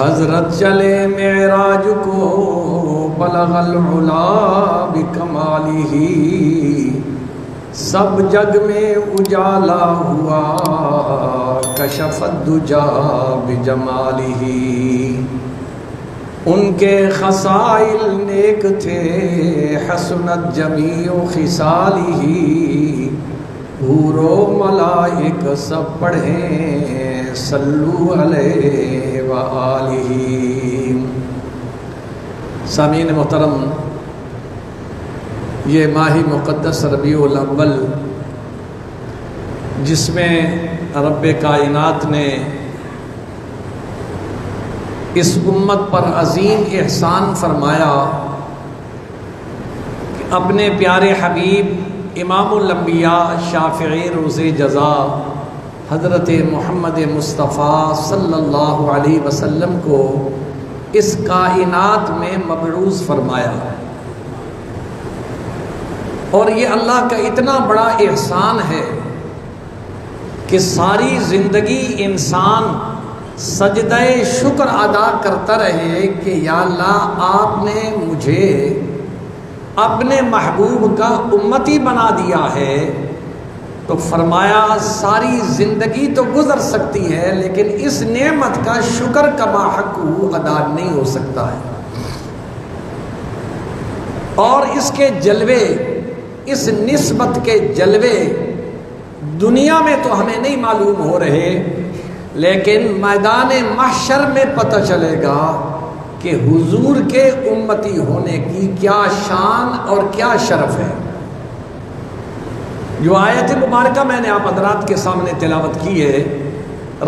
حضرت چلے معراج کو بلغ العلا بکمالہ، سب جگ میں اجالا ہوا کشف الدجا بجمالہ۔ ان کے خصائل نیک تھے حسنت جمیع خصالہ، حور و ملائک سب پڑھیں صلو علیہ وآلہ۔ سامعین محترم، یہ ماہ مقدس ربیع الاول جس میں رب کائنات نے اس امت پر عظیم احسان فرمایا کہ اپنے پیارے حبیب امام الانبیاء شافعی روز جزا حضرت محمد مصطفیٰ صلی اللہ علیہ وسلم کو اس کائنات میں مبعوث فرمایا، اور یہ اللہ کا اتنا بڑا احسان ہے کہ ساری زندگی انسان سجدہ شکر ادا کرتا رہے کہ یا اللہ آپ نے مجھے اپنے محبوب کا امتی بنا دیا ہے، تو فرمایا ساری زندگی تو گزر سکتی ہے لیکن اس نعمت کا شکر کما حق ادا نہیں ہو سکتا ہے، اور اس کے جلوے، اس نسبت کے جلوے دنیا میں تو ہمیں نہیں معلوم ہو رہے، لیکن میدان محشر میں پتہ چلے گا کہ حضور کے امتی ہونے کی کیا شان اور کیا شرف ہے۔ جو آیت مبارکہ میں نے آپ حضرات کے سامنے تلاوت کی ہے،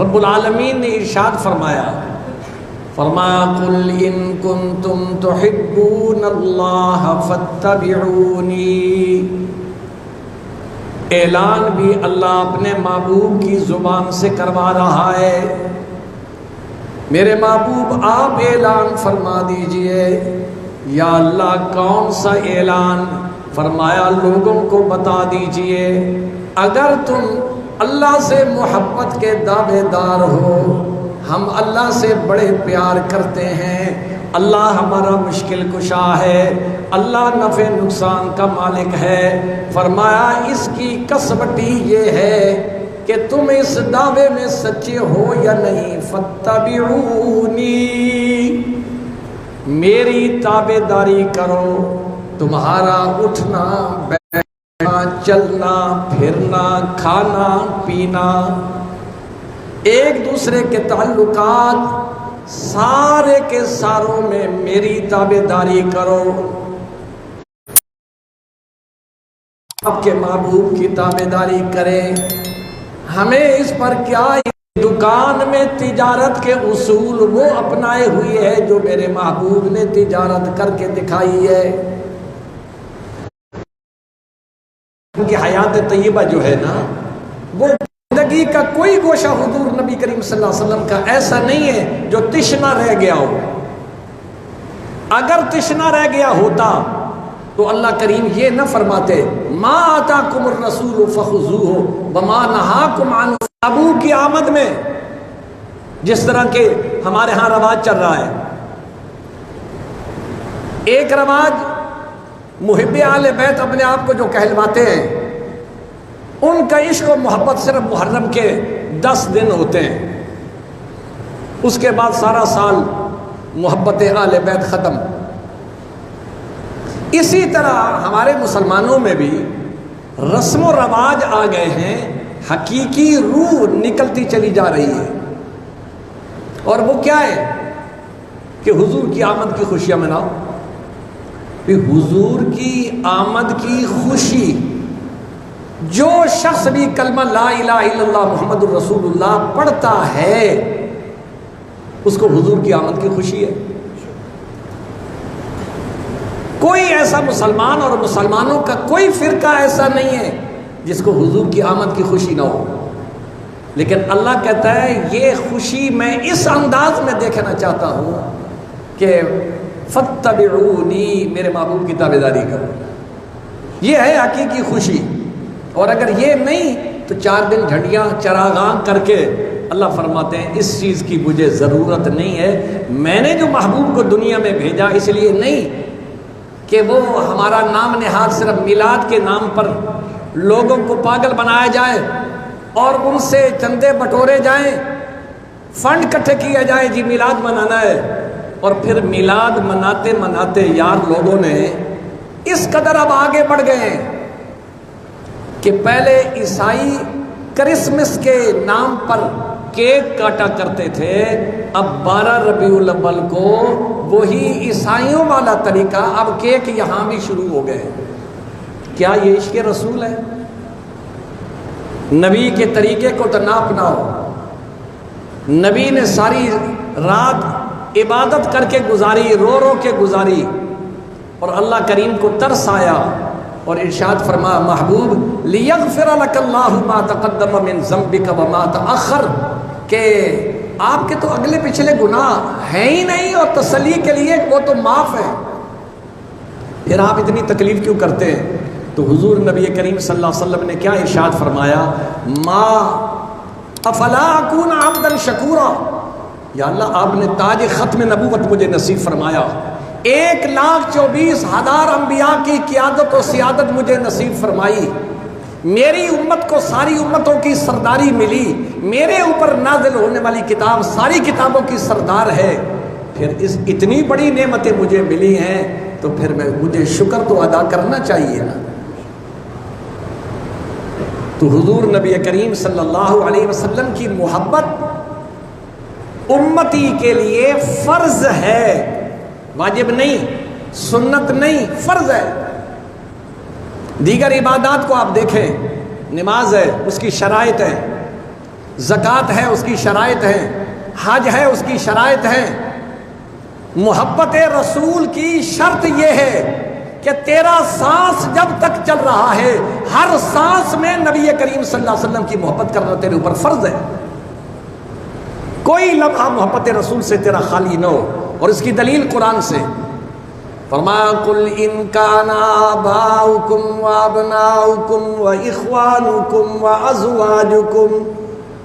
رب العالمین نے ارشاد فرمایا قُلْ إِن كُنتُمْ تُحِبُّونَ اللَّهَ فَاتَّبِعُونِي۔ اعلان بھی اللہ اپنے محبوب کی زبان سے کروا رہا ہے، میرے محبوب آپ اعلان فرما دیجئے۔ یا اللہ کون سا اعلان؟ فرمایا لوگوں کو بتا دیجئے اگر تم اللہ سے محبت کے دعوے دار ہو، ہم اللہ سے بڑے پیار کرتے ہیں، اللہ ہمارا مشکل کشا ہے، اللہ نفع نقصان کا مالک ہے، فرمایا اس کی کسوٹی یہ ہے کہ تم اس دعوے میں سچے ہو یا نہیں، فاتبعونی، میری تابع داری کرو، تمہارا اٹھنا بیٹھنا چلنا پھرنا کھانا پینا ایک دوسرے کے تعلقات سارے کے ساروں میں میری تابع داری کرو، آپ کے محبوب کی تابع داری کریں۔ ہمیں اس پر کیا، دکان میں تجارت کے اصول وہ اپنائے ہوئے ہیں جو میرے محبوب نے تجارت کر کے دکھائی ہے۔ ان کی حیات طیبہ جو ہے نا، وہ زندگی کا کوئی گوشہ حضور نبی کریم صلی اللہ علیہ وسلم کا ایسا نہیں ہے جو تشنا رہ گیا ہو۔ اگر تشنا رہ گیا ہوتا تو اللہ کریم یہ نہ فرماتے ما آتاکم الرسول فخذوہ وما نہاکم عنہ۔ ابو کی آمد میں جس طرح کے ہمارے ہاں رواج چل رہا ہے، ایک رواج محب آل بیت اپنے آپ کو جو کہلواتے ہیں، ان کا عشق و محبت صرف محرم کے 10 دن ہوتے ہیں، اس کے بعد سارا سال محبت آل بیت ختم۔ اسی طرح ہمارے مسلمانوں میں بھی رسم و رواج آ گئے ہیں، حقیقی روح نکلتی چلی جا رہی ہے، اور وہ کیا ہے کہ حضور کی آمد کی خوشیاں مناؤ۔ حضور کی آمد کی خوشی، جو شخص بھی کلمہ لا الہ الا اللہ محمد الرسول اللہ پڑھتا ہے اس کو حضور کی آمد کی خوشی ہے۔ کوئی ایسا مسلمان اور مسلمانوں کا کوئی فرقہ ایسا نہیں ہے جس کو حضور کی آمد کی خوشی نہ ہو، لیکن اللہ کہتا ہے یہ خوشی میں اس انداز میں دیکھنا چاہتا ہوں کہ فاتبعونی، میرے محبوب کی تابعداری کرو، یہ ہے حقیقی خوشی۔ اور اگر یہ نہیں تو 4 دن جھنڈیاں چراغاں کر کے اللہ فرماتے ہیں اس چیز کی مجھے ضرورت نہیں ہے. میں نے جو محبوب کو دنیا میں بھیجا اس لیے نہیں کہ وہ ہمارا نام نہاد صرف میلاد کے نام پر لوگوں کو پاگل بنایا جائے اور ان سے چندے بٹورے جائیں، فنڈ اکٹھے کیا جائے، جی میلاد منانا ہے. اور پھر میلاد مناتے مناتے یار لوگوں نے اس قدر اب آگے بڑھ گئے ہیں کہ پہلے عیسائی کرسمس کے نام پر کیک کاٹا کرتے تھے، اب 12 ربیع الاول کو وہی عیسائیوں والا طریقہ، اب کیک یہاں بھی شروع ہو گئے. کیا یہ عشق رسول ہے؟ نبی کے طریقے کو تو نہ اپناؤ. نبی نے ساری رات عبادت کر کے گزاری، رو رو کے گزاری، اور اللہ کریم کو ترس آیا اور ارشاد فرما محبوب لیغفر لک اللہ ما تقدم من ذنبک وما تأخر، کہ آپ کے تو اگلے پچھلے گناہ ہیں ہی نہیں اور تسلی کے لیے وہ تو معاف ہے، پھر آپ اتنی تکلیف کیوں کرتے ہیں؟ تو حضور نبی کریم صلی اللہ علیہ وسلم نے کیا ارشاد فرمایا؟ ما افلا اکون عبدا شکورا، یا اللہ آپ نے تاج ختم نبوت مجھے نصیب فرمایا، 1,24,000 انبیاء کی قیادت و سیادت مجھے نصیب فرمائی، میری امت کو ساری امتوں کی سرداری ملی، میرے اوپر نازل ہونے والی کتاب ساری کتابوں کی سردار ہے، پھر اس اتنی بڑی نعمتیں مجھے ملی ہیں تو پھر مجھے شکر تو ادا کرنا چاہیے نا. تو حضور نبی کریم صلی اللہ علیہ وسلم کی محبت امتی کے لیے فرض ہے، واجب نہیں، سنت نہیں، فرض ہے. دیگر عبادات کو آپ دیکھیں، نماز ہے اس کی شرائط ہے، زکوٰۃ ہے اس کی شرائط ہے، حج ہے اس کی شرائط ہے. محبت رسول کی شرط یہ ہے کہ تیرا سانس جب تک چل رہا ہے ہر سانس میں نبی کریم صلی اللہ علیہ وسلم کی محبت کرنا تیرے اوپر فرض ہے. کوئی لمحہ محبت رسول سے تیرا خالی نہ ہو، اور اس کی دلیل قرآن سے فرمایا قل ان کان آباؤکم وابناؤکم واخوانکم وازواجکم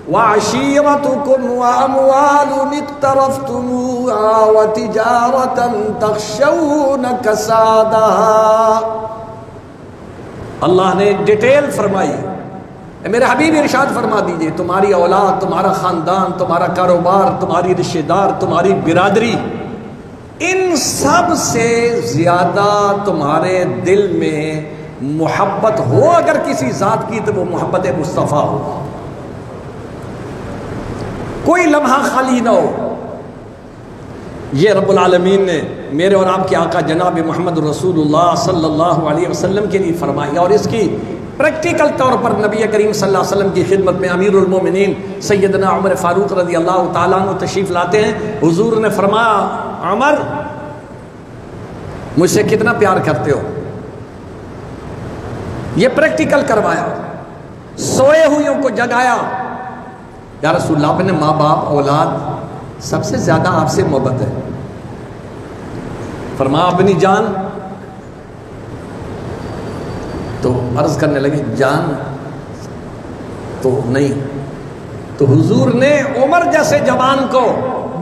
وعشیرتکم واموال اقترفتموها وتجارة تخشون کسادها. اللہ نے ڈیٹیل فرمائی، میرے حبیب ارشاد فرما دیجئے تمہاری اولاد، تمہارا خاندان، تمہارا کاروبار، تمہاری رشتہ دار، تمہاری برادری، ان سب سے زیادہ تمہارے دل میں محبت ہو اگر کسی ذات کی تو وہ محبت مصطفیٰ ہو، کوئی لمحہ خالی نہ ہو. یہ رب العالمین نے میرے اور آپ کے آقا جناب محمد رسول اللہ صلی اللہ علیہ وسلم کے لیے فرمائی، اور اس کی پریکٹیکل طور پر نبی کریم صلی اللہ علیہ وسلم کی خدمت میں امیر المومنین سیدنا عمر فاروق رضی اللہ تعالیٰ عنہ تشریف لاتے ہیں. حضور نے فرمایا عمر مجھ سے کتنا پیار کرتے ہو؟ یہ پریکٹیکل کروایا، سوئے ہوئیوں کو جگایا. یا رسول اللہ اپنے ماں باپ اولاد سب سے زیادہ آپ سے محبت ہے. فرمایا اپنی جان؟ تو عرض کرنے لگے جان تو نہیں. تو حضور نے عمر جیسے جوان کو،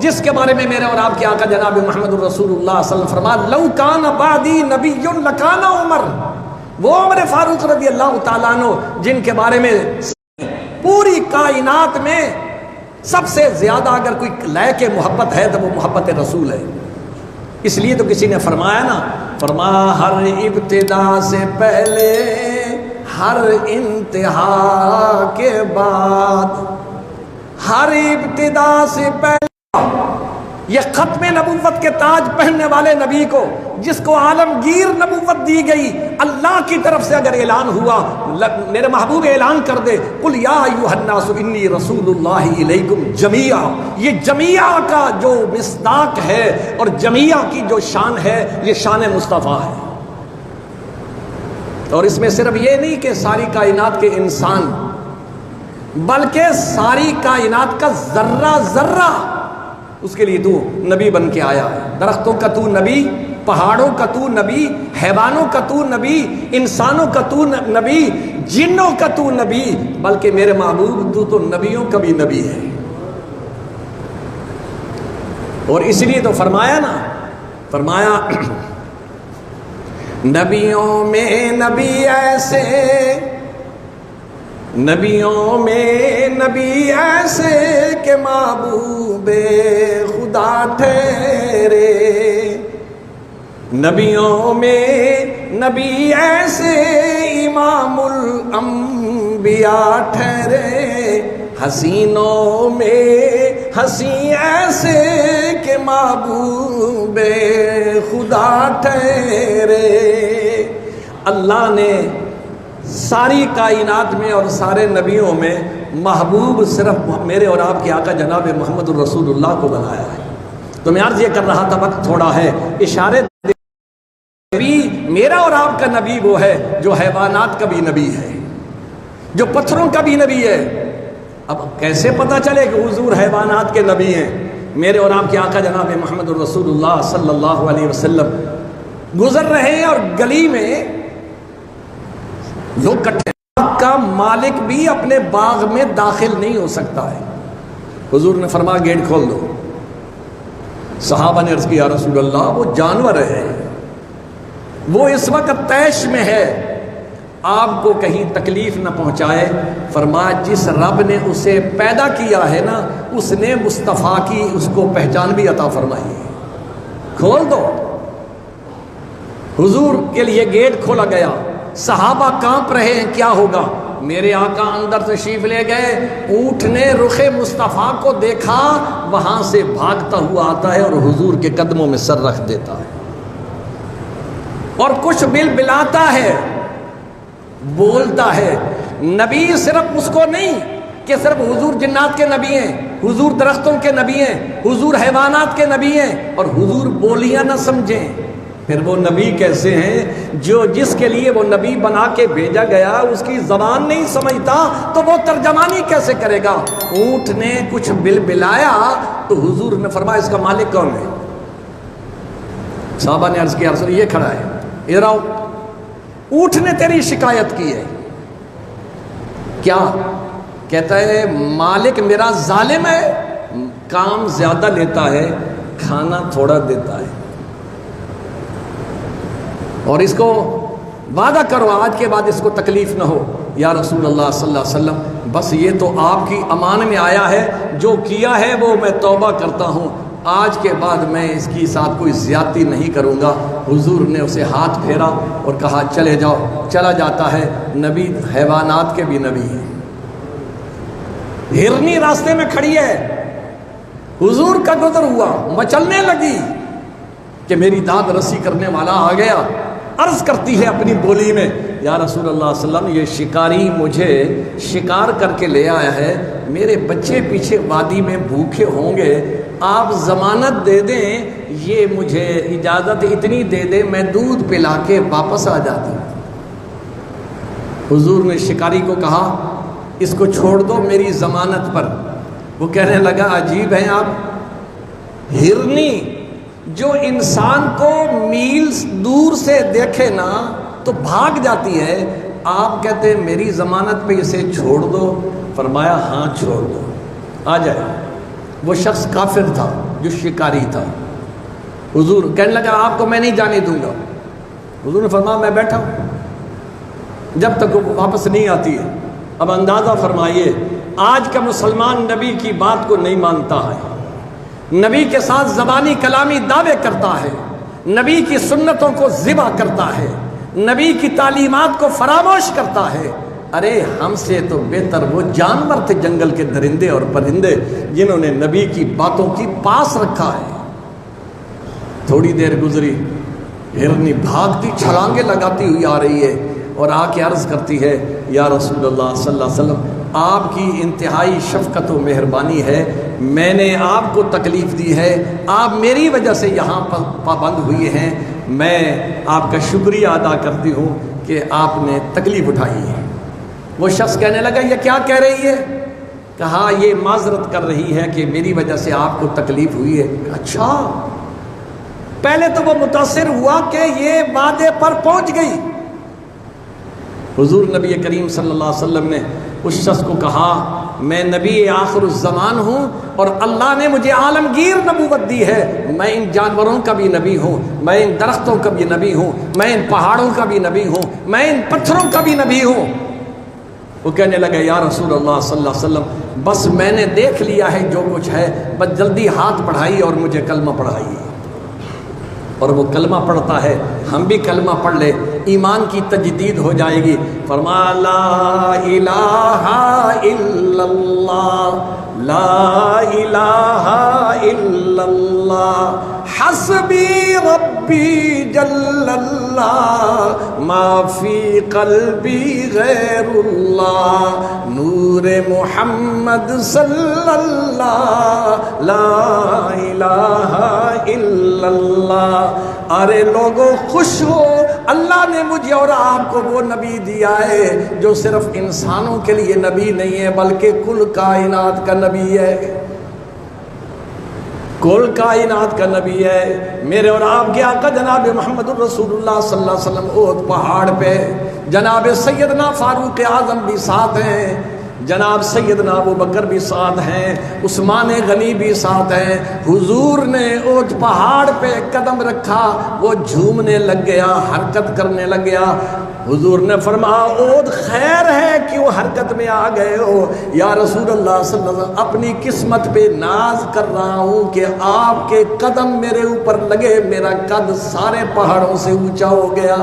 جس کے بارے میں میرے اور آپ کے آقا جناب محمد رسول اللہ صلی اللہ علیہ وسلم فرمایا لو کان بعدی نبی لکان عمر، وہ عمر فاروق رضی اللہ تعالیٰ عنہ جن کے بارے میں پوری کائنات میں سب سے زیادہ اگر کوئی لائق محبت ہے تو وہ محبت رسول ہے. اس لیے تو کسی نے فرمایا نا، فرمایا ہر ابتدا سے پہلے ہر انتہا کے بعد، ہر ابتدا سے پہلے یہ ختم نبوت کے تاج پہننے والے نبی کو، جس کو عالمگیر نبوت دی گئی، اللہ کی طرف سے اگر اعلان ہوا، میرے محبوب اعلان کر دے قل یا ایھا الناس انی رسول اللہ الیکم جمیعا، یہ جمیعا کا جو مصداق ہے اور جمیعا کی جو شان ہے یہ شان مصطفیٰ ہے. اور اس میں صرف یہ نہیں کہ ساری کائنات کے انسان، بلکہ ساری کائنات کا ذرہ ذرہ اس کے لیے تو نبی بن کے آیا ہے. درختوں کا تو نبی پہاڑوں کا تو نبی، حیوانوں کا تو نبی، انسانوں کا تو نبی، جنوں کا تو نبی، بلکہ میرے محبوب تو نبیوں کا بھی نبی ہے۔ اور اس لیے تو فرمایا نا، فرمایا نبیوں میں نبی ایسے، نبیوں میں نبی ایسے کہ محبوب خدا ٹھہرے، نبیوں میں نبی ایسے امام الانبیاء ٹھہرے، حسینوں میں حسین ایسے کہ محبوب خدا ٹھہرے۔ اللہ نے ساری کائنات میں اور سارے نبیوں میں محبوب صرف میرے اور آپ کے آقا جناب محمد الرسول اللہ کو بنایا ہے۔ تو میں عرض یہ کر رہا تھا، وقت تھوڑا ہے، اشارے نبی میرا اور آپ کا نبی وہ ہے جو حیوانات کا بھی نبی ہے، جو پتھروں کا بھی نبی ہے۔ اب کیسے پتہ چلے کہ حضور حیوانات کے نبی ہیں؟ میرے اور آپ کے آقا جناب محمد الرسول اللہ صلی اللہ علیہ وسلم گزر رہے ہیں اور گلی میں لوگ کٹھے، کا مالک بھی اپنے باغ میں داخل نہیں ہو سکتا ہے۔ حضور نے فرمایا گیٹ کھول دو۔ صحابہ نے عرض کیا رسول اللہ وہ جانور ہے، وہ اس وقت طیش میں ہے، آپ کو کہیں تکلیف نہ پہنچائے۔ فرمایا جس رب نے اسے پیدا کیا ہے نا، اس نے مصطفیٰ کی اس کو پہچان بھی عطا فرمائی ہے، کھول دو۔ حضور کے لیے گیٹ کھولا گیا، صحابہ کانپ رہے ہیں کیا ہوگا۔ میرے آقا اندر تشریف لے گئے، اونٹ نے رخ مصطفیٰ کو دیکھا، وہاں سے بھاگتا ہوا آتا ہے اور حضور کے قدموں میں سر رکھ دیتا ہے، اور کچھ بلبلاتا ہے، بولتا ہے۔ نبی صرف اس کو نہیں کہ صرف حضور جنات کے نبی ہیں، حضور درختوں کے نبی ہیں، حضور حیوانات کے نبی ہیں، اور حضور بولیاں نہ سمجھیں۔ پھر وہ نبی کیسے ہیں جو جس کے لیے وہ نبی بنا کے بھیجا گیا اس کی زبان نہیں سمجھتا تو وہ ترجمانی کیسے کرے گا؟ اونٹ نے کچھ بلبلایا تو حضور نے فرمایا اس کا مالک کون ہے؟ صحابہ نے عرض کیا رسول یہ کھڑا ہے، ادھر آؤ، اونٹ نے تیری شکایت کی ہے کیا؟ کہتا ہے مالک میرا ظالم ہے، کام زیادہ لیتا ہے، کھانا تھوڑا دیتا ہے، اور اس کو وعدہ کرو آج کے بعد اس کو تکلیف نہ ہو۔ یا رسول اللہ صلی اللہ علیہ وسلم بس یہ تو آپ کی امان میں آیا ہے، جو کیا ہے وہ میں توبہ کرتا ہوں، آج کے بعد میں اس کی ساتھ کوئی زیادتی نہیں کروں گا۔ حضور نے اسے ہاتھ پھیرا اور کہا چلے جاؤ، چلا جاتا ہے۔ نبی حیوانات کے بھی نبی ہیں۔ ہرنی راستے میں کھڑی ہے، حضور کا گزر ہوا، مچلنے لگی کہ میری داد رسی کرنے والا آ گیا۔ عرض کرتی ہے اپنی بولی میں یا رسول اللہ صلی اللہ علیہ وسلم یہ شکاری مجھے شکار کر کے لے آیا ہے، میرے بچے پیچھے وادی میں بھوکے ہوں گے، آپ ضمانت دے دیں، یہ مجھے اجازت اتنی دے دیں میں دودھ پلا کے واپس آ جاتی ہوں۔ حضور نے شکاری کو کہا اس کو چھوڑ دو میری ضمانت پر۔ وہ کہنے لگا عجیب ہیں آپ، ہرنی جو انسان کو میل دور سے دیکھے نا تو بھاگ جاتی ہے، آپ کہتے ہیں میری ضمانت پہ اسے چھوڑ دو۔ فرمایا ہاں چھوڑ دو، آ جائے۔ وہ شخص کافر تھا جو شکاری تھا۔ حضور کہنے لگا آپ کو میں نہیں جانے دوں گا۔ حضور نے فرمایا میں بیٹھا ہوں جب تک وہ واپس نہیں آتی ہے۔ اب اندازہ فرمائیے آج کا مسلمان نبی کی بات کو نہیں مانتا ہے، نبی کے ساتھ زبانی کلامی دعوے کرتا ہے، نبی کی سنتوں کو ذبح کرتا ہے، نبی کی تعلیمات کو فراموش کرتا ہے۔ ارے ہم سے تو بہتر وہ جانور تھے جنگل کے درندے اور پرندے جنہوں نے نبی کی باتوں کی پاس رکھا ہے۔ تھوڑی دیر گزری، ہرنی بھاگتی چھلانگیں لگاتی ہوئی آ رہی ہے اور آ کے عرض کرتی ہے یا رسول اللہ صلی اللہ علیہ وسلم آپ کی انتہائی شفقت و مہربانی ہے، میں نے آپ کو تکلیف دی ہے، آپ میری وجہ سے یہاں پابند ہوئے ہیں، میں آپ کا شکریہ ادا کرتی ہوں کہ آپ نے تکلیف اٹھائی ہے۔ وہ شخص کہنے لگا یہ کیا کہہ رہی ہے؟ کہا یہ معذرت کر رہی ہے کہ میری وجہ سے آپ کو تکلیف ہوئی ہے۔ اچھا پہلے تو وہ متاثر ہوا کہ یہ وعدے پر پہنچ گئی. حضور نبی کریم صلی اللہ علیہ وسلم نے اس شخص کو کہا میں نبی آخر الزمان ہوں اور اللہ نے مجھے عالمگیر نبوت دی ہے. میں ان جانوروں کا بھی نبی ہوں, میں ان درختوں کا بھی نبی ہوں, میں ان پہاڑوں کا بھی نبی ہوں, میں ان پتھروں کا بھی نبی ہوں. وہ کہنے لگے یا رسول اللہ صلی اللہ علیہ وسلم بس میں نے دیکھ لیا ہے جو کچھ ہے, بس جلدی ہاتھ بڑھائیے اور مجھے کلمہ پڑھائیے. اور وہ کلمہ پڑھتا ہے, ہم بھی کلمہ پڑھ لے, ایمان کی تجدید ہو جائے گی. فرمایا لا الہ الا اللہ, لا الہ الا اللہ, حسبی ربی جل اللہ, ما فی قلبی غیر اللہ, نور محمد صلی اللہ, لا الہ الا اللہ. ارے لوگوں خوش ہو, اللہ نے مجھے اور آپ کو وہ نبی دیا ہے جو صرف انسانوں کے لیے نبی نہیں ہے بلکہ کل کائنات کا نبی ہے, کل کائنات کا نبی ہے. میرے اور آپ کے آقا جناب محمد الرسول اللہ صلی اللہ علیہ وسلم احد پہاڑ پہ, جناب سیدنا فاروق اعظم بھی ساتھ ہیں, جناب سیدنا ابو بکر بھی ساتھ ہیں, عثمان غنی بھی ساتھ ہیں. حضور نے احد پہاڑ پہ قدم رکھا, وہ جھومنے لگ گیا, حرکت کرنے لگ گیا. حضور نے فرمایا احد خیر ہے کہ وہ حرکت میں آ گئے ہو. یا رسول اللہ صلی اللہ علیہ وسلم اپنی قسمت پہ ناز کر رہا ہوں کہ آپ کے قدم میرے اوپر لگے, میرا قد سارے پہاڑوں سے اونچا ہو گیا,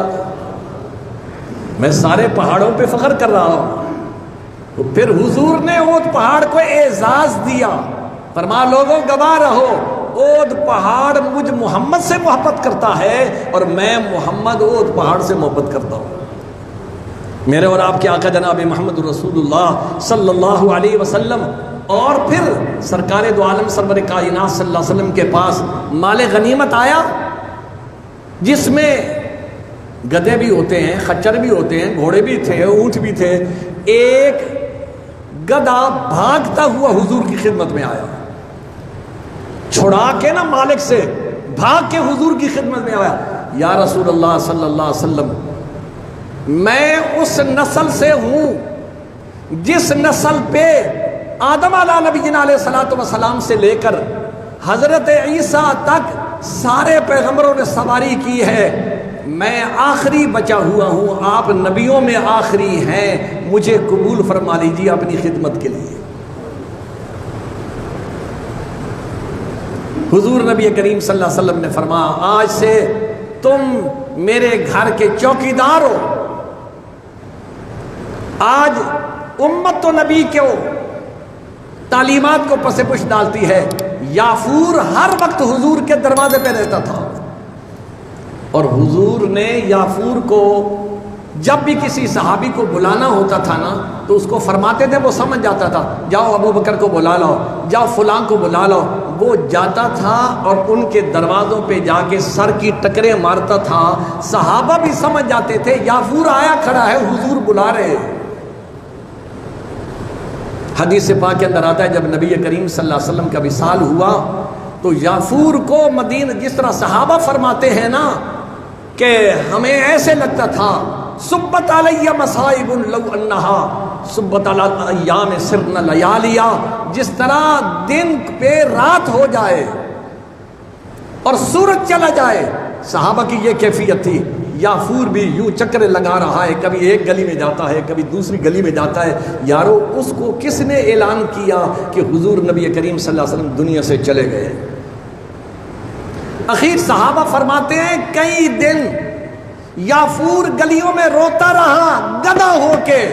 میں سارے پہاڑوں پہ فخر کر رہا ہوں. پھر حضور نے احد پہاڑ کو اعزاز دیا, فرمایا لوگوں گواہ رہو, احد پہاڑ مجھ محمد سے محبت کرتا ہے اور میں محمد احد پہاڑ سے محبت کرتا ہوں. میرے اور آپ کے آقا جناب محمد رسول اللہ صلی اللہ علیہ وسلم اور پھر سرکار دو عالم سرور کائنات صلی اللہ علیہ وسلم کے پاس مال غنیمت آیا, جس میں گدھے بھی ہوتے ہیں, خچر بھی ہوتے ہیں, گھوڑے بھی تھے, اونٹ بھی تھے. ایک گدھا بھاگتا ہوا حضور کی خدمت میں آیا, چھڑا کے نا مالک سے بھاگ کے حضور کی خدمت میں آیا. یا رسول اللہ صلی اللہ علیہ وسلم میں اس نسل سے ہوں جس نسل پہ آدم علیہ نبینا علیہ الصلوۃ والسلام سے لے کر حضرت عیسیٰ تک سارے پیغمبروں نے سواری کی ہے. میں آخری بچا ہوا ہوں, آپ نبیوں میں آخری ہیں, مجھے قبول فرما لیجیے اپنی خدمت کے لیے. حضور نبی کریم صلی اللہ علیہ وسلم نے فرمایا آج سے تم میرے گھر کے چوکیدار ہو. آج امت تو نبی کے تعلیمات کو پس پش ڈالتی ہے. یافور ہر وقت حضور کے دروازے پہ رہتا تھا, اور حضور نے یافور کو جب بھی کسی صحابی کو بلانا ہوتا تھا نا تو اس کو فرماتے تھے, وہ سمجھ جاتا تھا, جاؤ ابو بکر کو بلا لاؤ, جاؤ فلاں کو بلا لاؤ. وہ جاتا تھا اور ان کے دروازوں پہ جا کے سر کی ٹکریں مارتا تھا. صحابہ بھی سمجھ جاتے تھے یافور آیا کھڑا ہے, حضور بلا رہے. حدیث پاک کے اندر آتا ہے جب نبی کریم صلی اللہ علیہ وسلم کا وصال ہوا تو یافور کو مدینہ, جس طرح صحابہ فرماتے ہیں نا کہ ہمیں ایسے لگتا تھا سبت علیہ مصائب لو انہا سبت علی ایام سرن لیالیا, جس طرح دن پہ رات ہو جائے اور سورج چلا جائے. صحابہ کی یہ کیفیت تھی. یافور بھی یوں چکر لگا رہا ہے, کبھی ایک گلی میں جاتا ہے, کبھی دوسری گلی میں جاتا ہے. یارو اس کو کس نے اعلان کیا کہ حضور نبی کریم صلی اللہ علیہ وسلم دنیا سے چلے گئے؟ اخیر صحابہ فرماتے ہیں کئی دن یافور گلیوں میں روتا رہا گدھا ہو کے.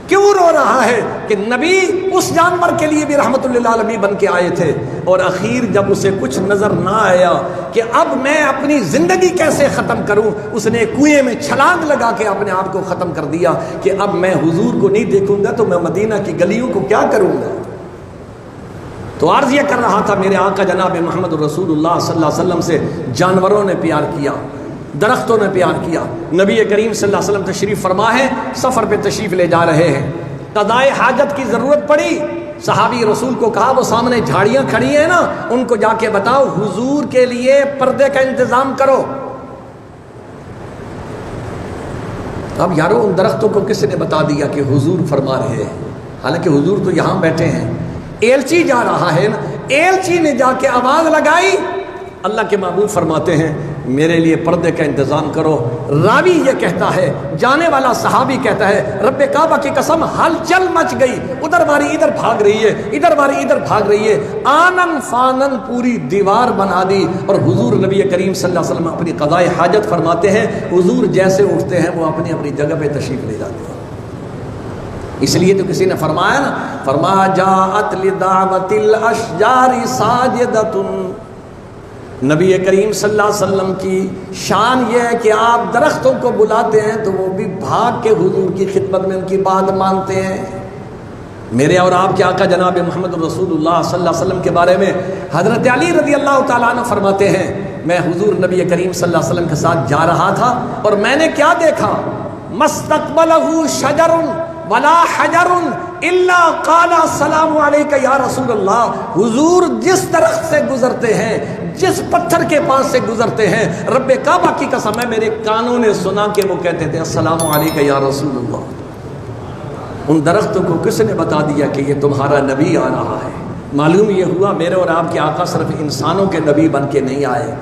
کیوں رو رہا ہے؟ کہ نبی اس جانور کے لیے بھی رحمت للعالمین بن کے آئے تھے, اور اخیر جب اسے کچھ نظر نہ آیا کہ اب میں اپنی زندگی کیسے ختم کروں, اس نے کنویں میں چھلانگ لگا کے اپنے آپ کو ختم کر دیا کہ اب میں حضور کو نہیں دیکھوں گا تو میں مدینہ کی گلیوں کو کیا کروں گا. تو عرض یہ کر رہا تھا میرے آقا جناب محمد رسول اللہ صلی اللہ علیہ وسلم سے جانوروں نے پیار کیا, درختوں نے پیار کیا. نبی کریم صلی اللہ علیہ وسلم تشریف فرما ہے, سفر پہ تشریف لے جا رہے ہیں, قضائے حاجت کی ضرورت پڑی, صحابی رسول کو کہا وہ سامنے جھاڑیاں کھڑی ہیں نا، ان کو جا کے بتاؤ حضور کے لیے پردے کا انتظام کرو۔ اب یارو ان درختوں کو کس نے بتا دیا کہ حضور فرما رہے ہیں؟ حالانکہ حضور تو یہاں بیٹھے ہیں، ایلچی جا رہا ہے نا، ایلچی نے جا کے آواز لگائی۔ اللہ کے محبوب فرماتے ہیں میرے لیے پردے کا انتظام کرو۔ راوی یہ کہتا ہے، جانے والا صحابی کہتا ہے، رب کعبہ کی قسم ہلچل مچ گئی، ادھر باری ادھر بھاگ رہی ہے، ادھر باری ادھر بھاگ رہی ہے، آنن فانن پوری دیوار بنا دی۔ اور حضور نبی کریم صلی اللہ علیہ وسلم اپنی قضائے حاجت فرماتے ہیں، حضور جیسے اٹھتے ہیں وہ اپنی اپنی جگہ پہ تشریف لے جاتے ہیں۔ اس لیے تو کسی نے فرمایا نا، فرمایا جاءت لدعوت الاشجار ساجدۃ، نبی کریم صلی اللہ علیہ وسلم کی شان یہ ہے کہ آپ درختوں کو بلاتے ہیں تو وہ بھی بھاگ کے حضور کی خدمت میں ان کی بات مانتے ہیں۔ میرے اور آپ کے آقا جناب محمد رسول اللہ صلی اللہ علیہ وسلم کے بارے میں حضرت علی رضی اللہ تعالیٰ عنہ فرماتے ہیں، میں حضور نبی کریم صلی اللہ علیہ وسلم کے ساتھ جا رہا تھا اور میں نے کیا دیکھا، مستقبلہ شجر ولا حجر الا قال السلام علیک یا رسول اللہ، حضور جس درخت سے گزرتے ہیں، جس پتھر کے پاس سے گزرتے ہیں، رب کعبہ کی قسم ہے میرے کانوں نے سنا کہ وہ کہتے تھے السلام علیک یا رسول اللہ۔ ان درختوں کو کس نے بتا دیا کہ یہ تمہارا نبی آ رہا ہے؟ معلوم یہ ہوا میرے اور آپ کے آقا صرف انسانوں کے نبی بن کے نہیں آئے،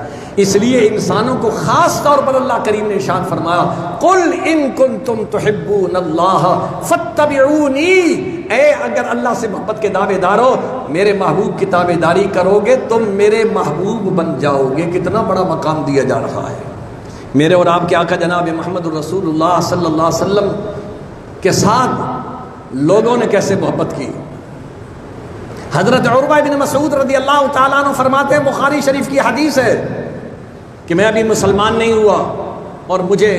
اس لیے انسانوں کو خاص طور پر اللہ کریم نے ارشاد فرمایا، قل ان کنتم تحبون اللہ فاتبعونی، اے اگر اللہ سے محبت کے دعوے دار ہو، میرے محبوب کی تابع داری کرو گے تم میرے محبوب بن جاؤ گے۔ کتنا بڑا مقام دیا جا رہا ہے۔ میرے اور آپ کے آقا جناب محمد رسول اللہ صلی اللہ علیہ وسلم کے ساتھ لوگوں نے کیسے محبت کی۔ حضرت عروہ بن مسعود رضی اللہ تعالیٰ عنہ فرماتے ہیں، بخاری شریف کی حدیث ہے کہ میں ابھی مسلمان نہیں ہوا اور مجھے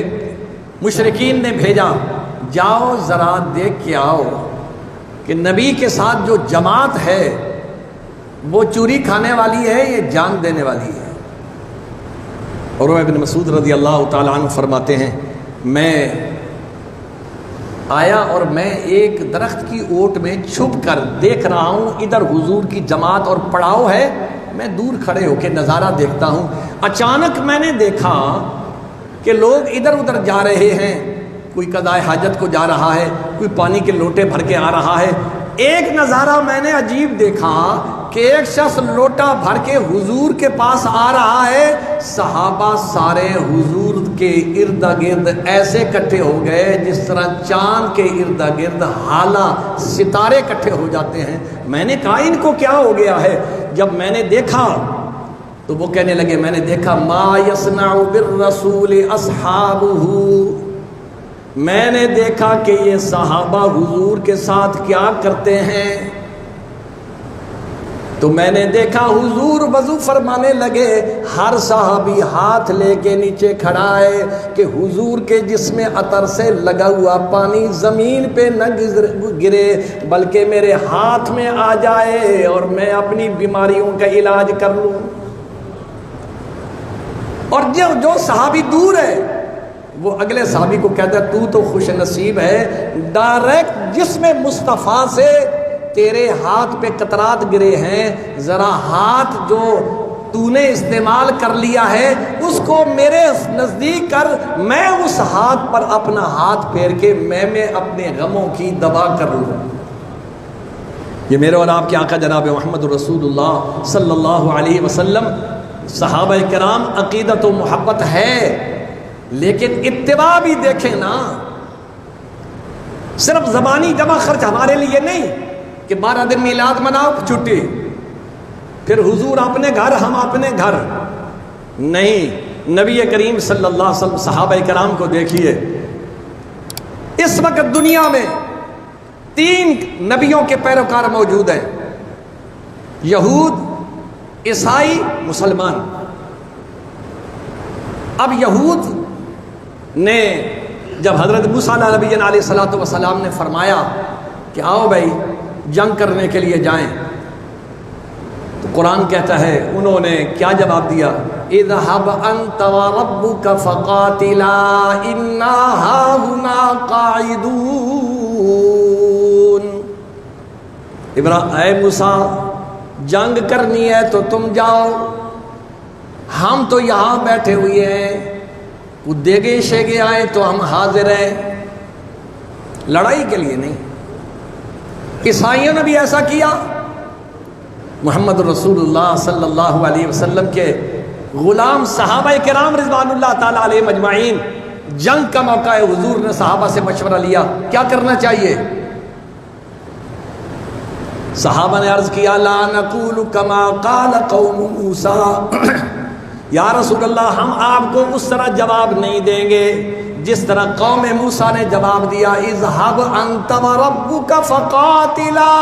مشرکین نے بھیجا، جاؤ ذرا دیکھ کے آؤ کہ نبی کے ساتھ جو جماعت ہے وہ چوری کھانے والی ہے یہ جان دینے والی ہے۔ عروہ بن مسعود رضی اللہ تعالیٰ عنہ فرماتے ہیں، میں آیا اور میں ایک درخت کی اوٹ میں چھپ کر دیکھ رہا ہوں، ادھر حضور کی جماعت اور پڑاؤ ہے، میں دور کھڑے ہو کے نظارہ دیکھتا ہوں۔ اچانک میں نے دیکھا کہ لوگ ادھر ادھر جا رہے ہیں، کوئی قضائے حاجت کو جا رہا ہے، کوئی پانی کے لوٹے بھر کے آ رہا ہے۔ ایک نظارہ میں نے عجیب دیکھا کہ ایک شخص لوٹا بھر کے حضور کے پاس آ رہا ہے، صحابہ سارے حضور کے ارد گرد ایسے کٹھے ہو گئے جس طرح چاند کے ارد گرد حالہ ستارے کٹھے ہو جاتے ہیں۔ میں نے کہا ان کو کیا ہو گیا ہے؟ جب میں نے دیکھا تو وہ کہنے لگے، میں نے دیکھا ما یصنع بالرسول اصحابہ، میں نے دیکھا کہ یہ صحابہ حضور کے ساتھ کیا کرتے ہیں۔ تو میں نے دیکھا حضور وضو فرمانے لگے، ہر صحابی ہاتھ لے کے نیچے کھڑا ہے کہ حضور کے جسم عطر سے لگا ہوا پانی زمین پہ نہ گرے بلکہ میرے ہاتھ میں آ جائے اور میں اپنی بیماریوں کا علاج کر لوں۔ اور جو صحابی دور ہے وہ اگلے صحابی کو کہتا ہے تو خوش نصیب ہے، ڈائریکٹ جسم مصطفیٰ سے تیرے ہاتھ پہ قطرات گرے ہیں، ذرا ہاتھ جو تو نے استعمال کر لیا ہے اس کو میرے نزدیک کر، میں اس ہاتھ پر اپنا ہاتھ پھیر کے میں اپنے غموں کی دوا کر لوں۔ یہ میرے اور آپ کے آقا جناب محمد رسول اللہ صلی اللہ علیہ وسلم، صحابہ کرام عقیدت و محبت ہے لیکن اتباع بھی دیکھیں نا، صرف زبانی جمع خرچ ہمارے لیے نہیں کہ 12 دن میلاد مناؤ چھٹی، پھر حضور اپنے گھر ہم اپنے گھر، نہیں، نبی کریم صلی اللہ علیہ وسلم صحابہ کرام کو دیکھیے۔ اس وقت دنیا میں 3 نبیوں کے پیروکار موجود ہیں، یہود، عیسائی، مسلمان۔ اب یہود نے جب حضرت موسیٰ نبی علیہ الصلوۃ والسلام نے فرمایا کہ آؤ بھائی جنگ کرنے کے لیے جائیں، تو قرآن کہتا ہے انہوں نے کیا جواب دیا، اذهب انت وربك فقاتلا انا هاهنا قاعدون۔ اے موسیٰ جنگ کرنی ہے تو تم جاؤ، ہم تو یہاں بیٹھے ہوئے ہیں، وہ دیگے شیگے آئے تو ہم حاضر ہیں، لڑائی کے لیے نہیں۔ عیسائیوں نے بھی ایسا کیا۔ محمد رسول اللہ صلی اللہ علیہ وسلم کے غلام صحابہ کرام رضوان اللہ تعالیٰ علیہ مجمعین، جنگ کا موقع ہے، حضور نے صحابہ سے مشورہ لیا کیا کرنا چاہیے؟ صحابہ نے عرض کیا لا نقول کما قال قوم موسیٰ، یا رسول اللہ ہم آپ کو اس طرح جواب نہیں دیں گے جس طرح قوم موسیٰ نے جواب دیا، اذهب انت وربک فقاتلا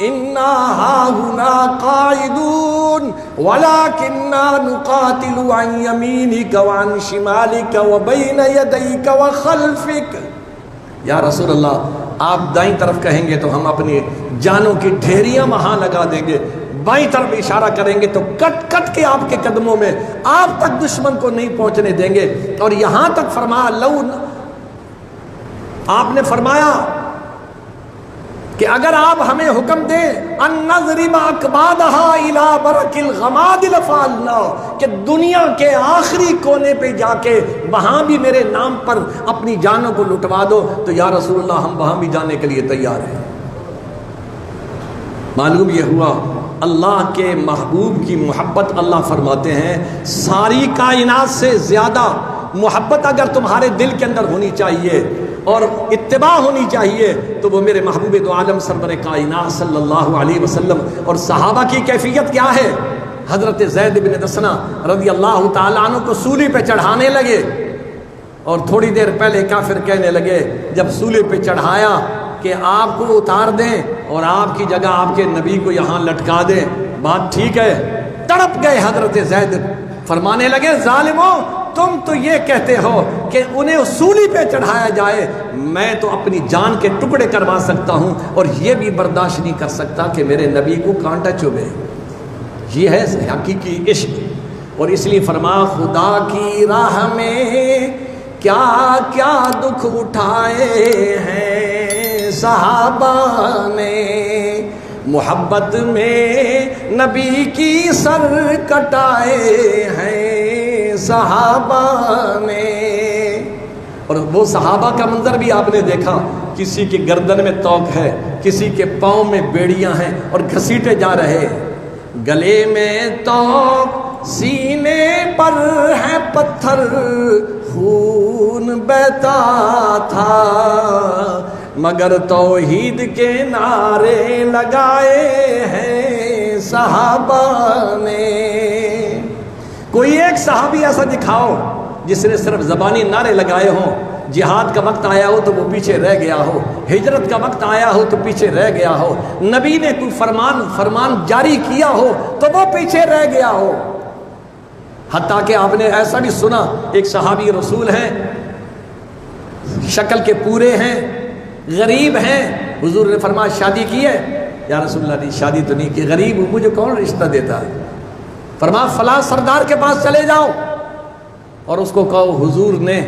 انا ہاہنا قاعدون ولکننا نقاتل عن یمینک وعن شمالک وبین یدیک وخلفک۔ یا رسول اللہ آپ دائیں طرف کہیں گے تو ہم اپنی جانوں کی ڈھیریاں وہاں لگا دیں گے، بائیں طرف اشارہ کریں گے تو کٹ کٹ کے آپ کے قدموں میں آپ تک دشمن کو نہیں پہنچنے دیں گے۔ اور یہاں تک فرمایا آپ نے فرمایا کہ اگر آپ ہمیں حکم دیں ان نضرب اکبادہا الی برک الغماد لفعلنا، کہ دنیا کے آخری کونے پہ جا کے وہاں بھی میرے نام پر اپنی جانوں کو لٹوا دو تو یا رسول اللہ ہم وہاں بھی جانے کے لیے تیار ہیں۔ معلوم یہ ہوا اللہ کے محبوب کی محبت، اللہ فرماتے ہیں ساری کائنات سے زیادہ محبت اگر تمہارے دل کے اندر ہونی چاہیے اور اتباع ہونی چاہیے تو وہ میرے محبوب دو عالم سرور کائنات صلی اللہ علیہ وسلم۔ اور صحابہ کی کیفیت کیا ہے؟ حضرت زید بن دسنہ رضی اللہ تعالیٰ عنہ کو سولی پہ چڑھانے لگے اور تھوڑی دیر پہلے کافر کہنے لگے جب سولی پہ چڑھایا کہ آپ کو اتار دیں اور آپ کی جگہ آپ کے نبی کو یہاں لٹکا دیں، بات ٹھیک ہے؟ تڑپ گئے حضرت زید، فرمانے لگے ظالموں تم تو یہ کہتے ہو کہ انہیں سولی پہ چڑھایا جائے، میں تو اپنی جان کے ٹکڑے کروا سکتا ہوں اور یہ بھی برداشت نہیں کر سکتا کہ میرے نبی کو کانٹا چبھے۔ یہ ہے حقیقی عشق۔ اور اس لیے فرما خدا کی راہ میں کیا کیا دکھ اٹھائے ہیں صحابہ نے، محبت میں نبی کی سر کٹائے ہیں صحابہ نے۔ اور وہ صحابہ کا منظر بھی آپ نے دیکھا، کسی کی گردن میں توق ہے، کسی کے پاؤں میں بیڑیاں ہیں اور گھسیٹے جا رہے، گلے میں توق سینے پر ہے پتھر، خون بہتا تھا مگر توحید کے نعرے لگائے ہیں صحابہ نے۔ کوئی ایک صحابی ایسا دکھاؤ جس نے صرف زبانی نعرے لگائے ہوں، جہاد کا وقت آیا ہو تو وہ پیچھے رہ گیا ہو، ہجرت کا وقت آیا ہو تو پیچھے رہ گیا ہو، نبی نے کوئی فرمان جاری کیا ہو تو وہ پیچھے رہ گیا ہو۔ حتیٰ کہ آپ نے ایسا بھی سنا ایک صحابی رسول ہیں، شکل کے پورے ہیں، غریب ہیں، حضور نے فرمایا شادی کی ہے؟ یا رسول اللہ نے شادی تو نہیں کی، غریب ہوں مجھے کون رشتہ دیتا ہے؟ فرمایا فلاں سردار کے پاس چلے جاؤ اور اس کو کہو حضور نے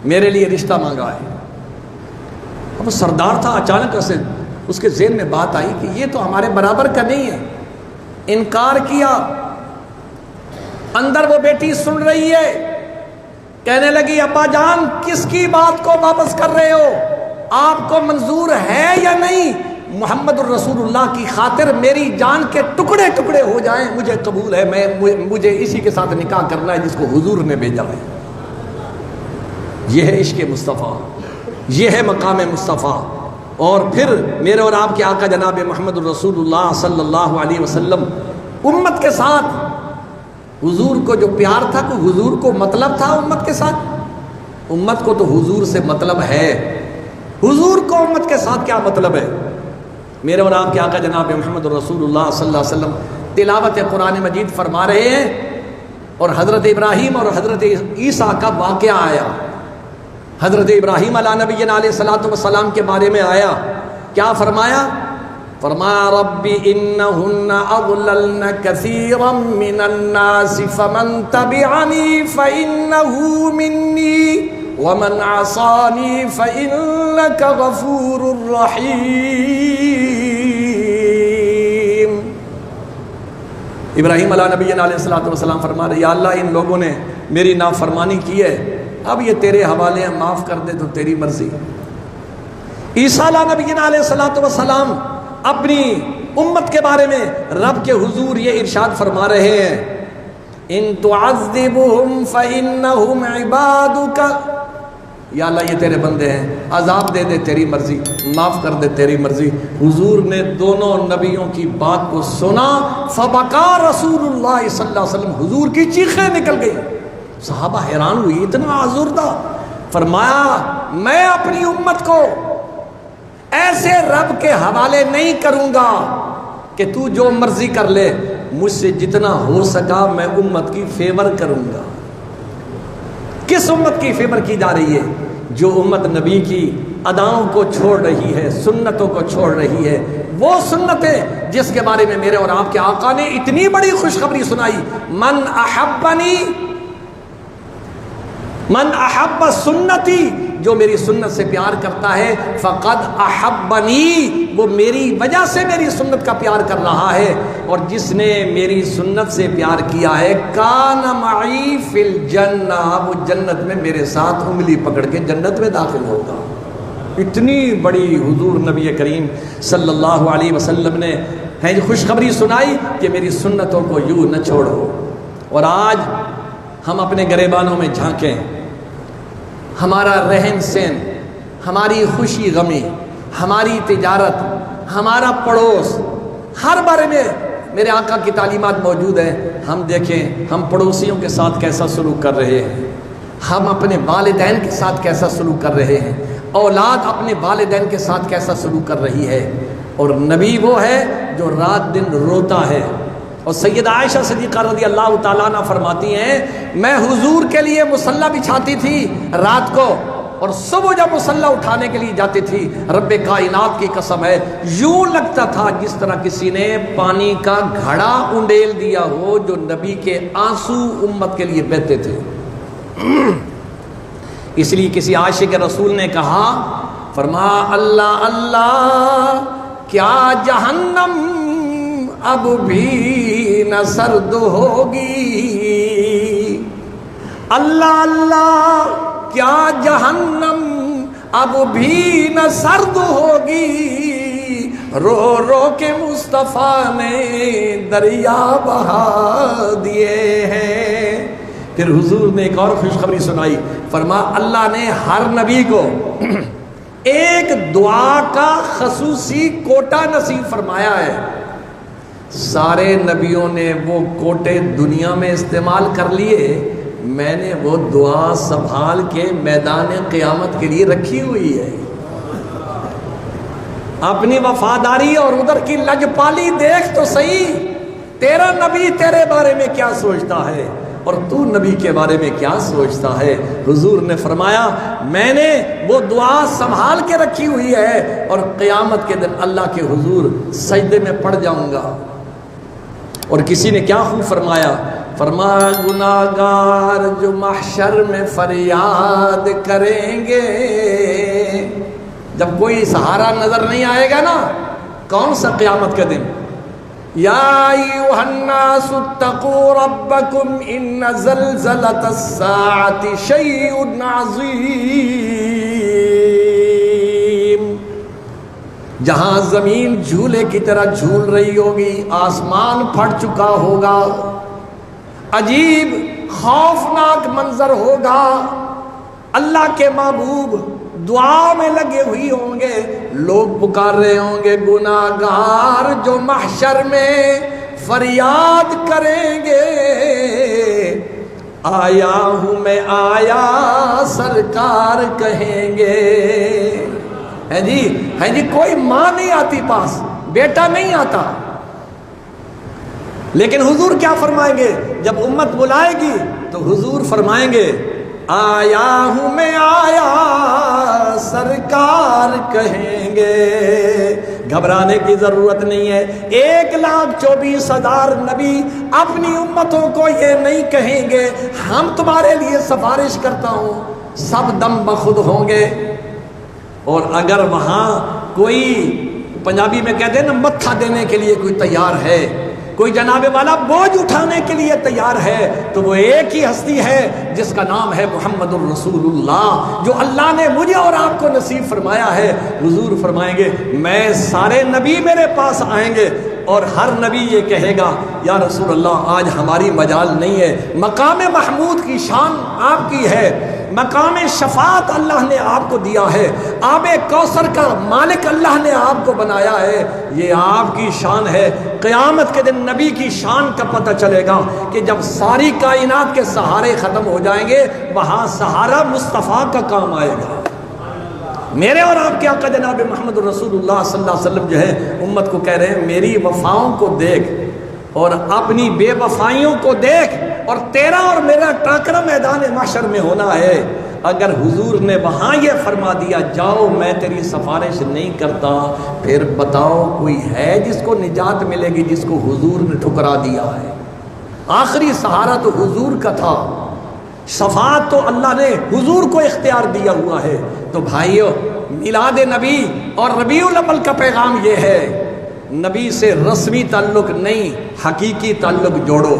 میرے لیے رشتہ مانگا ہے۔ اب وہ سردار تھا، اچانک سے اس کے ذہن میں بات آئی کہ یہ تو ہمارے برابر کا نہیں ہے، انکار کیا۔ اندر وہ بیٹی سن رہی ہے، کہنے لگی ابا جان کس کی بات کو واپس کر رہے ہو، آپ کو منظور ہے یا نہیں؟ محمد الرسول اللہ کی خاطر میری جان کے ٹکڑے ٹکڑے ہو جائیں مجھے قبول ہے، مجھے اسی کے ساتھ نکاح کرنا ہے جس کو حضور نے بھیجا ہے۔ یہ ہے عشق مصطفیٰ، یہ ہے مقام مصطفیٰ۔ اور پھر میرے اور آپ کے آقا جناب محمد الرسول اللہ صلی اللہ علیہ وسلم امت کے ساتھ، حضور کو جو پیار تھا، کوئی حضور کو مطلب تھا امت کے ساتھ؟ امت کو تو حضور سے مطلب ہے، حضور کو امت کے ساتھ کیا مطلب ہے؟ میرے اور آپ کے آقا جناب محمد رسول اللہ صلی اللہ علیہ وسلم تلاوت قرآن مجید فرما رہے ہیں اور حضرت ابراہیم اور حضرت عیسیٰ کا واقعہ آیا۔ حضرت ابراہیم علیہ نبینا علیہ الصلوۃ والسلام کے بارے میں آیا، کیا فرمایا؟ فرمایا ربی انہن اضللن کثیرا من الناس فمن تبعنی فانہ منی ومن عصانی فانک غفور رحیم۔ ابراہیم علیہ نبی علیہ السلام فرما رہے یا اللہ ان لوگوں نے میری نافرمانی کی ہے، اب یہ تیرے حوالے ہیں، معاف کر دے تو تیری مرضی۔ عیسیٰ علیہ نبی علیہ السلام اپنی امت کے بارے میں رب کے حضور یہ ارشاد فرما رہے ہیں ان تعذبهم فإنهم عبادك، یا اللہ یہ تیرے بندے ہیں، عذاب دے دے تیری مرضی، معاف کر دے تیری مرضی۔ حضور نے دونوں نبیوں کی بات کو سنا، فبکا رسول اللہ صلی اللہ علیہ وسلم، حضور کی چیخیں نکل گئی۔ صحابہ حیران ہوئی، اتنا آزردہ۔ فرمایا میں اپنی امت کو ایسے رب کے حوالے نہیں کروں گا کہ تو جو مرضی کر لے، مجھ سے جتنا ہو سکا میں امت کی فیور کروں گا۔ کس امت کی فیور کی جا رہی ہے؟ جو امت نبی کی اداؤں کو چھوڑ رہی ہے، سنتوں کو چھوڑ رہی ہے، وہ سنتیں جس کے بارے میں میرے اور آپ کے آقا نے اتنی بڑی خوشخبری سنائی، من احبنی، من احب سنتی، جو میری سنت سے پیار کرتا ہے، فقد احبنی، وہ میری وجہ سے میری سنت کا پیار کر رہا ہے، اور جس نے میری سنت سے پیار کیا ہے کان معی فی الجنہ، وہ جنت میں میرے ساتھ انگلی پکڑ کے جنت میں داخل ہوگا۔ اتنی بڑی حضور نبی کریم صلی اللہ علیہ وسلم نے خوشخبری سنائی کہ میری سنتوں کو یوں نہ چھوڑو۔ اور آج ہم اپنے گریبانوں میں جھانکیں، ہمارا رہن سہن، ہماری خوشی غمی، ہماری تجارت، ہمارا پڑوس، ہر بارے میں میرے آقا کی تعلیمات موجود ہیں۔ ہم دیکھیں ہم پڑوسیوں کے ساتھ کیسا سلوک کر رہے ہیں، ہم اپنے والدین کے ساتھ کیسا سلوک کر رہے ہیں، اولاد اپنے والدین کے ساتھ کیسا سلوک کر رہی ہے۔ اور نبی وہ ہے جو رات دن روتا ہے۔ اور سیدہ عائشہ صدیقہ رضی اللہ تعالیٰ عنہ فرماتی ہیں میں حضور کے لیے مصلی بچھاتی تھی رات کو، اور صبح جب مصلی اٹھانے کے لیے جاتی تھی، رب کائنات کی قسم ہے یوں لگتا تھا جس طرح کسی نے پانی کا گھڑا انڈیل دیا ہو، جو نبی کے آنسو امت کے لیے بہتے تھے۔ اس لیے کسی عاشق رسول نے کہا، فرمایا اللہ اللہ کیا جہنم اب بھی نہ سرد ہوگی، اللہ اللہ کیا جہنم اب بھی نہ سرد ہوگی، رو رو کے مصطفیٰ نے دریا بہا دیے ہیں۔ پھر حضور نے ایک اور خوشخبری سنائی، فرمایا اللہ نے ہر نبی کو ایک دعا کا خصوصی کوٹا نصیب فرمایا ہے۔ سارے نبیوں نے وہ کوٹے دنیا میں استعمال کر لیے، میں نے وہ دعا سنبھال کے میدان قیامت کے لیے رکھی ہوئی ہے۔ اپنی وفاداری اور ادھر کی لجپالی دیکھ تو صحیح، تیرا نبی تیرے بارے میں کیا سوچتا ہے اور تو نبی کے بارے میں کیا سوچتا ہے۔ حضور نے فرمایا میں نے وہ دعا سنبھال کے رکھی ہوئی ہے، اور قیامت کے دن اللہ کے حضور سجدے میں پڑ جاؤں گا۔ اور کسی نے کیا خوب فرمایا، فرمایا گناہگار جو محشر میں فریاد کریں گے، جب کوئی سہارا نظر نہیں آئے گا نا، کون سا قیامت کا دن، یا ایھا الناس اتقوا ربکم ان زلزلۃ الساعۃ شیء عظیم، جہاں زمین جھولے کی طرح جھول رہی ہوگی، آسمان پھٹ چکا ہوگا، عجیب خوفناک منظر ہوگا، اللہ کے محبوب دعا میں لگے ہوئی ہوں گے، لوگ پکار رہے ہوں گے گناہگار جو محشر میں فریاد کریں گے، آیا ہوں میں آیا سرکار کہیں گے۔ ہے جی کوئی ماں نہیں آتی پاس، بیٹا نہیں آتا، لیکن حضور کیا فرمائیں گے جب امت بلائے گی تو حضور فرمائیں گے آیا ہوں میں آیا سرکار کہیں گے۔ گھبرانے کی ضرورت نہیں ہے، 1,24,000 نبی اپنی امتوں کو یہ نہیں کہیں گے ہم تمہارے لیے سفارش کرتا ہوں، سب دم بخود ہوں گے۔ اور اگر وہاں کوئی پنجابی میں کہتے ہیں نا متھا دینے کے لیے کوئی تیار ہے، کوئی جناب والا بوجھ اٹھانے کے لیے تیار ہے تو وہ ایک ہی ہستی ہے جس کا نام ہے محمد الرسول اللہ، جو اللہ نے مجھے اور آپ کو نصیب فرمایا ہے۔ حضور فرمائیں گے میں سارے نبی میرے پاس آئیں گے اور ہر نبی یہ کہے گا یا رسول اللہ آج ہماری مجال نہیں ہے۔ مقام محمود کی شان آپ کی ہے، مقام شفاعت اللہ نے آپ کو دیا ہے، آب کوثر کا مالک اللہ نے آپ کو بنایا ہے، یہ آپ کی شان ہے۔ قیامت کے دن نبی کی شان کا پتہ چلے گا کہ جب ساری کائنات کے سہارے ختم ہو جائیں گے وہاں سہارا مصطفیٰ کا کام آئے گا۔ میرے اور آپ کے آقا جناب محمد رسول اللہ صلی اللہ علیہ وسلم جو ہے امت کو کہہ رہے ہیں میری وفاؤں کو دیکھ اور اپنی بے وفائیوں کو دیکھ، اور تیرا اور میرا ٹاکرا میدان محشر میں ہونا ہے۔ اگر حضور نے وہاں یہ فرما دیا جاؤ میں تیری سفارش نہیں کرتا، پھر بتاؤ کوئی ہے جس کو نجات ملے گی جس کو حضور نے ٹھکرا دیا ہے؟ آخری سہارا تو حضور کا تھا، شفاعت تو اللہ نے حضور کو اختیار دیا ہوا ہے۔ تو بھائیو میلاد نبی اور ربیع الاول کا پیغام یہ ہے، نبی سے رسمی تعلق نہیں حقیقی تعلق جوڑو،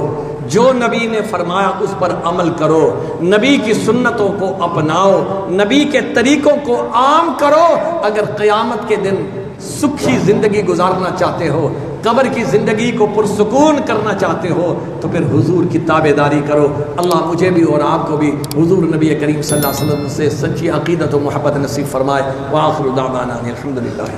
جو نبی نے فرمایا اس پر عمل کرو، نبی کی سنتوں کو اپناؤ، نبی کے طریقوں کو عام کرو۔ اگر قیامت کے دن سکھی زندگی گزارنا چاہتے ہو، قبر کی زندگی کو پرسکون کرنا چاہتے ہو تو پھر حضور کی تابعداری کرو۔ اللہ مجھے بھی اور آپ کو بھی حضور نبی کریم صلی اللہ علیہ وسلم سے سچی عقیدت و محبت نصیب فرمائے۔ وآخر دعوانا الحمدللہ۔